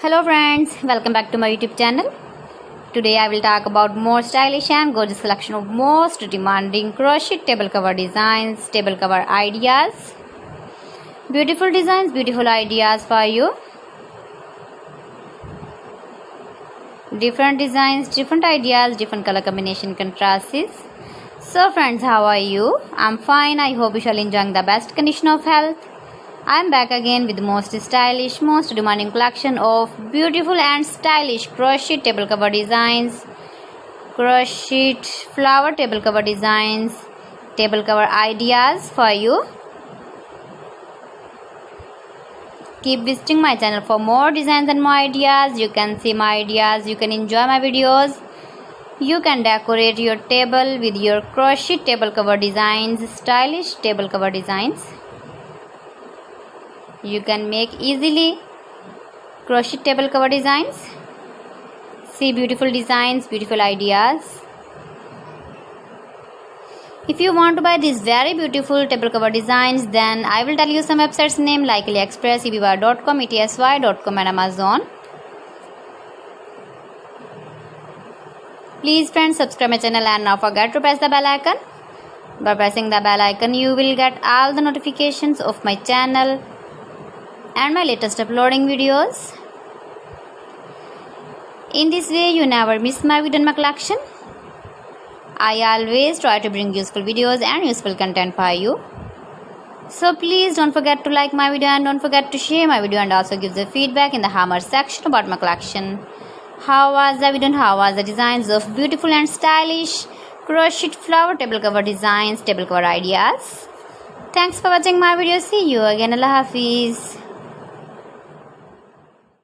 Hello friends, welcome back to my YouTube channel. Today I will talk about more stylish and gorgeous collection of most demanding crochet table cover designs, table cover ideas. Beautiful designs, beautiful ideas for you. Different designs, different ideas, different color combination contrasts. So friends, how are you? I'm fine. I hope you shall enjoy the best condition of health. I am back again with the most stylish, most demanding collection of beautiful and stylish crochet table cover designs, crochet flower table cover designs, table cover ideas for you. Keep visiting my channel for more designs and more ideas. You can see my ideas, you can enjoy my videos. You can decorate your table with your crochet table cover designs, stylish table cover designs. You can make easily crochet table cover designs. See beautiful designs, beautiful ideas. If you want to buy these very beautiful table cover designs, then I will tell you some websites name like AliExpress, eBay.com, ETSY.com and Amazon. Please friends, subscribe my channel and not forget to press the bell icon. By pressing the bell icon, you will get all the notifications of my channel and my latest uploading videos. In this way, you never miss my video in my collection. I always try to bring useful videos and useful content for you. So please don't forget to like my video and don't forget to share my video and also give the feedback in the hammer section about my collection. How was the video and how was the designs of beautiful and stylish crochet flower table cover designs, table cover ideas? Thanks for watching my video. See you again. Allah Hafiz.